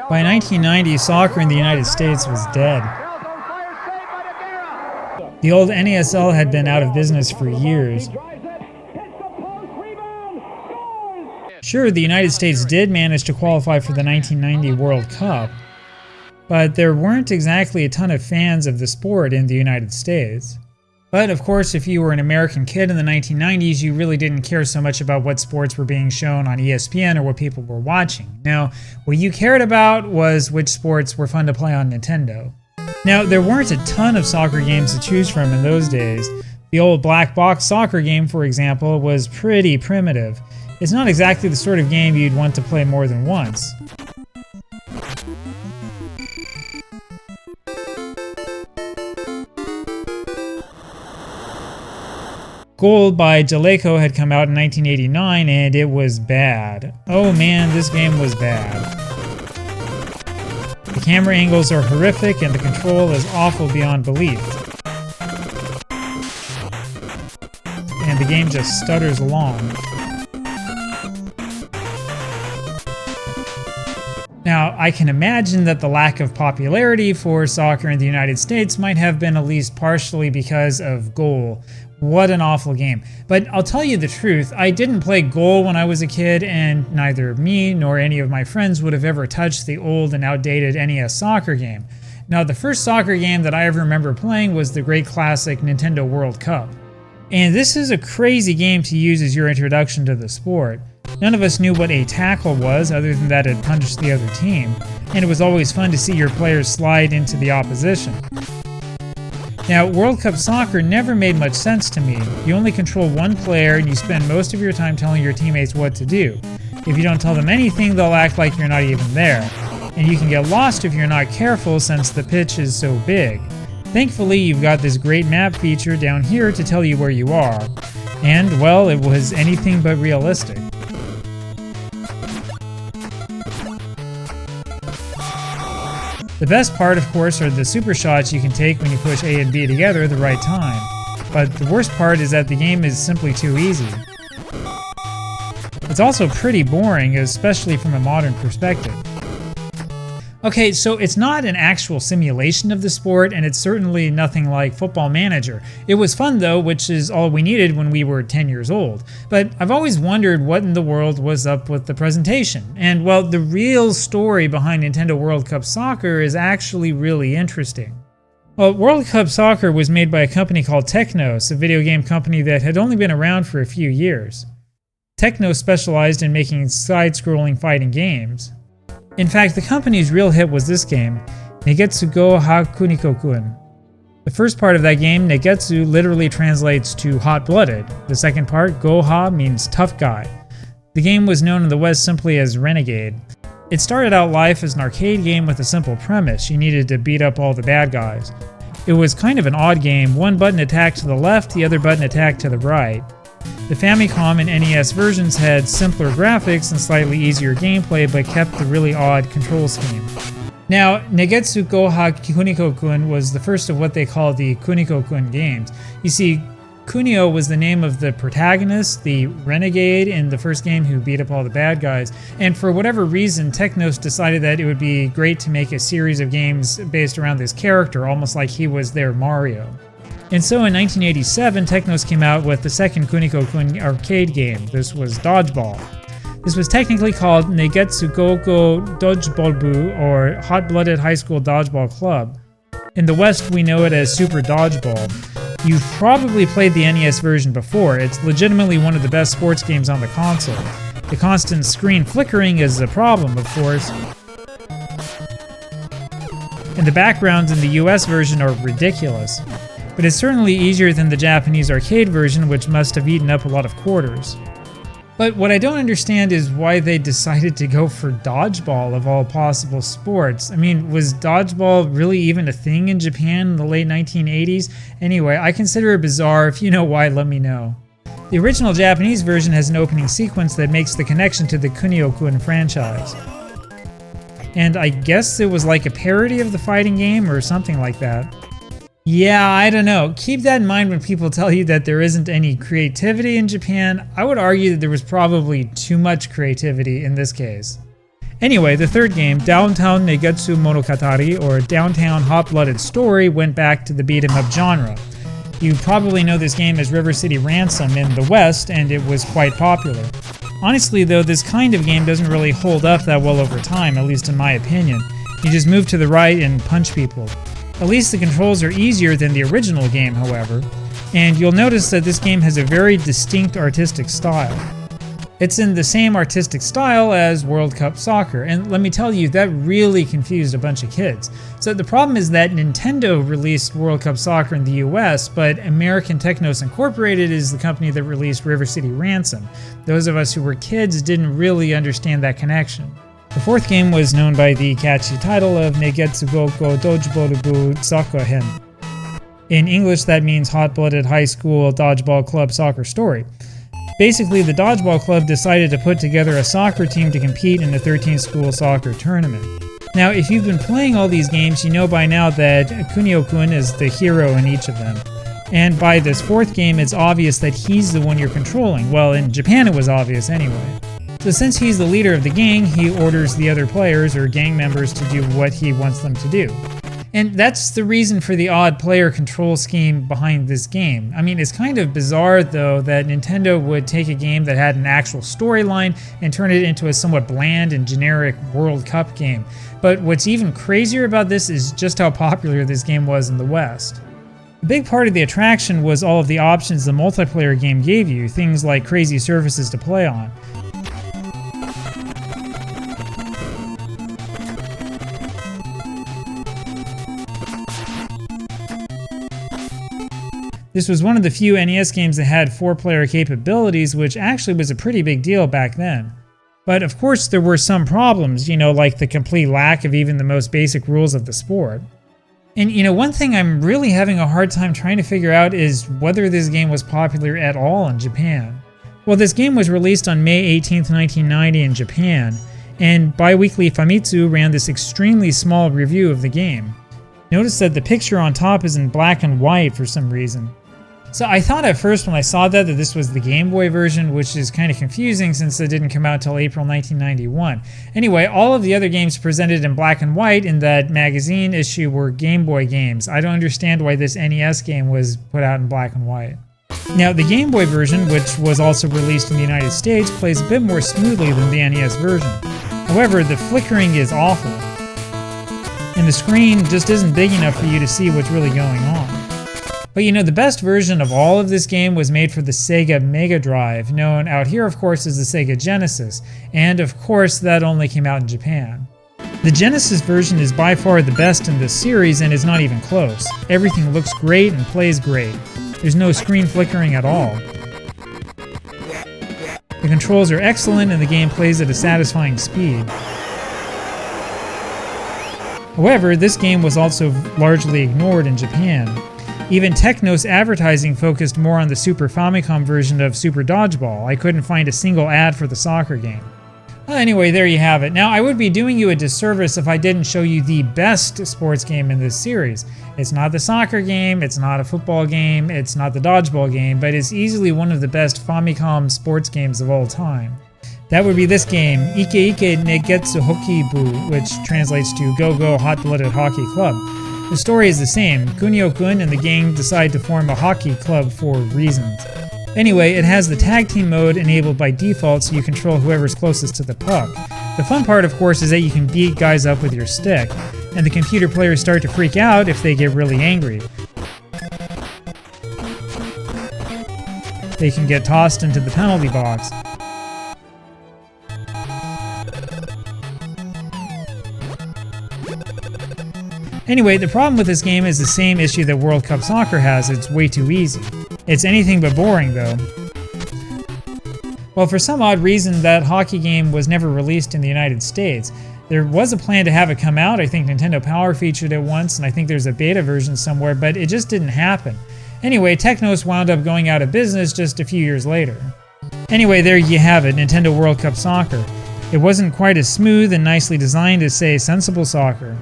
By 1990, soccer in the United States was dead. The old NASL had been out of business for years. Sure, the United States did manage to qualify for the 1990 World Cup, but there weren't exactly a ton of fans of the sport in the United States. But of course, if you were an American kid in the 1990s, you really didn't care so much about what sports were being shown on ESPN or what people were watching. No, what you cared about was which sports were fun to play on Nintendo. Now, there weren't a ton of soccer games to choose from in those days. The old black box soccer game, for example, was pretty primitive. It's not exactly the sort of game you'd want to play more than once. Goal by Jaleco had come out in 1989 and it was bad. Oh man, this game was bad. The camera angles are horrific and the control is awful beyond belief. And the game just stutters along. Now, I can imagine that the lack of popularity for soccer in the United States might have been at least partially because of Goal. What an awful game. But I'll tell you the truth, I didn't play Goal when I was a kid, and neither me nor any of my friends would have ever touched the old and outdated NES soccer game. Now, the first soccer game that I ever remember playing was the great classic Nintendo World Cup. And this is a crazy game to use as your introduction to the sport. None of us knew what a tackle was, other than that it punched the other team, and it was always fun to see your players slide into the opposition. Now, World Cup soccer never made much sense to me. You only control one player and you spend most of your time telling your teammates what to do. If you don't tell them anything, they'll act like you're not even there. And you can get lost if you're not careful since the pitch is so big. Thankfully, you've got this great map feature down here to tell you where you are. And, well, it was anything but realistic. The best part, of course, are the super shots you can take when you push A and B together at the right time. But the worst part is that the game is simply too easy. It's also pretty boring, especially from a modern perspective. Okay, so it's not an actual simulation of the sport, and it's certainly nothing like Football Manager. It was fun though, which is all we needed when we were 10 years old. But I've always wondered what in the world was up with the presentation. And well, the real story behind Nintendo World Cup Soccer is actually really interesting. Well, World Cup Soccer was made by a company called Technos, a video game company that had only been around for a few years. Technos specialized in making side-scrolling fighting games. In fact, the company's real hit was this game, Nekketsu Go Ha Kuniko-kun. The first part of that game, Nekketsu, literally translates to hot-blooded. The second part, Go Ha, means tough guy. The game was known in the West simply as Renegade. It started out life as an arcade game with a simple premise. You needed to beat up all the bad guys. It was kind of an odd game, one button attack to the left, the other button attack to the right. The Famicom and NES versions had simpler graphics and slightly easier gameplay, but kept the really odd control scheme. Now, Nekketsu Go Ha Kuniko-kun was the first of what they call the Kuniko-kun games. You see, Kunio was the name of the protagonist, the renegade in the first game who beat up all the bad guys, and for whatever reason, Technos decided that it would be great to make a series of games based around this character, almost like he was their Mario. And so in 1987, Technos came out with the second Kuniko-kun arcade game. This was Dodgeball. This was technically called Nekketsu Go-Go Dodgeball-bu, or Hot-Blooded High School Dodgeball Club. In the West, we know it as Super Dodgeball. You've probably played the NES version before. It's legitimately one of the best sports games on the console. The constant screen flickering is a problem, of course. And the backgrounds in the US version are ridiculous. But it's certainly easier than the Japanese arcade version, which must have eaten up a lot of quarters. But what I don't understand is why they decided to go for dodgeball of all possible sports. I mean, was dodgeball really even a thing in Japan in the late 1980s? Anyway, I consider it bizarre. If you know why, let me know. The original Japanese version has an opening sequence that makes the connection to the Kunio-kun franchise. And I guess it was like a parody of the fighting game or something like that. Yeah, I don't know. Keep that in mind when people tell you that there isn't any creativity in Japan. I would argue that there was probably too much creativity in this case. Anyway, the third game, Downtown Nekketsu Monogatari, or Downtown Hot-Blooded Story, went back to the beat-em-up genre. You probably know this game as River City Ransom in the West, and it was quite popular. Honestly though, this kind of game doesn't really hold up that well over time, at least in my opinion. You just move to the right and punch people. At least the controls are easier than the original game, however, and you'll notice that this game has a very distinct artistic style. It's in the same artistic style as World Cup Soccer, and let me tell you, that really confused a bunch of kids. So the problem is that Nintendo released World Cup Soccer in the US, but American Technos Incorporated is the company that released River City Ransom. Those of us who were kids didn't really understand that connection. The fourth game was known by the catchy title of Nekketsu Goko Dodgeball Soccer-hen. In English, that means Hot-Blooded High School Dodgeball Club Soccer Story. Basically, the Dodgeball Club decided to put together a soccer team to compete in the 13-school soccer tournament. Now, if you've been playing all these games, you know by now that Kunio-kun is the hero in each of them. And by this fourth game, it's obvious that he's the one you're controlling. Well, in Japan it was obvious anyway. So since he's the leader of the gang, he orders the other players or gang members to do what he wants them to do. And that's the reason for the odd player control scheme behind this game. I mean, it's kind of bizarre though that Nintendo would take a game that had an actual storyline and turn it into a somewhat bland and generic World Cup game. But what's even crazier about this is just how popular this game was in the West. A big part of the attraction was all of the options the multiplayer game gave you, things like crazy surfaces to play on. This was one of the few NES games that had 4-player capabilities, which actually was a pretty big deal back then. But of course there were some problems, like the complete lack of even the most basic rules of the sport. And one thing I'm really having a hard time trying to figure out is whether this game was popular at all in Japan. Well, this game was released on May 18th, 1990 in Japan, and Biweekly Famitsu ran this extremely small review of the game. Notice that the picture on top is in black and white for some reason. So I thought at first when I saw that this was the Game Boy version, which is kind of confusing since it didn't come out until April 1991. Anyway, all of the other games presented in black and white in that magazine issue were Game Boy games. I don't understand why this NES game was put out in black and white. Now, the Game Boy version, which was also released in the United States, plays a bit more smoothly than the NES version. However, the flickering is awful, and the screen just isn't big enough for you to see what's really going on. But the best version of all of this game was made for the Sega Mega Drive, known out here of course as the Sega Genesis, and of course that only came out in Japan. The Genesis version is by far the best in this series and is not even close. Everything looks great and plays great. There's no screen flickering at all. The controls are excellent and the game plays at a satisfying speed. However, this game was also largely ignored in Japan. Even Technos advertising focused more on the Super Famicom version of Super Dodgeball. I couldn't find a single ad for the soccer game. Anyway, there you have it. Now, I would be doing you a disservice if I didn't show you the best sports game in this series. It's not the soccer game, it's not a football game, it's not the dodgeball game, but it's easily one of the best Famicom sports games of all time. That would be this game, Ike Ike Nekketsu Hokibu, which translates to Go Go Hot-Blooded Hockey Club. The story is the same. Kunio-kun and the gang decide to form a hockey club for reasons. Anyway, it has the tag team mode enabled by default so you control whoever's closest to the puck. The fun part, of course, is that you can beat guys up with your stick, and the computer players start to freak out if they get really angry. They can get tossed into the penalty box. Anyway, the problem with this game is the same issue that World Cup Soccer has. It's way too easy. It's anything but boring, though. Well, for some odd reason, that hockey game was never released in the United States. There was a plan to have it come out. I think Nintendo Power featured it once, and I think there's a beta version somewhere, but it just didn't happen. Anyway, Technos wound up going out of business just a few years later. Anyway, there you have it, Nintendo World Cup Soccer. It wasn't quite as smooth and nicely designed as, say, Sensible Soccer.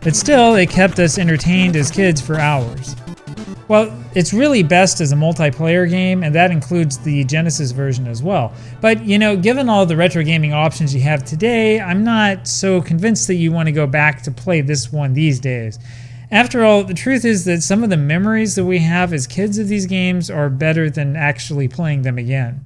But still, it kept us entertained as kids for hours. Well, it's really best as a multiplayer game, and that includes the Genesis version as well. But, given all the retro gaming options you have today, I'm not so convinced that you want to go back to play this one these days. After all, the truth is that some of the memories that we have as kids of these games are better than actually playing them again.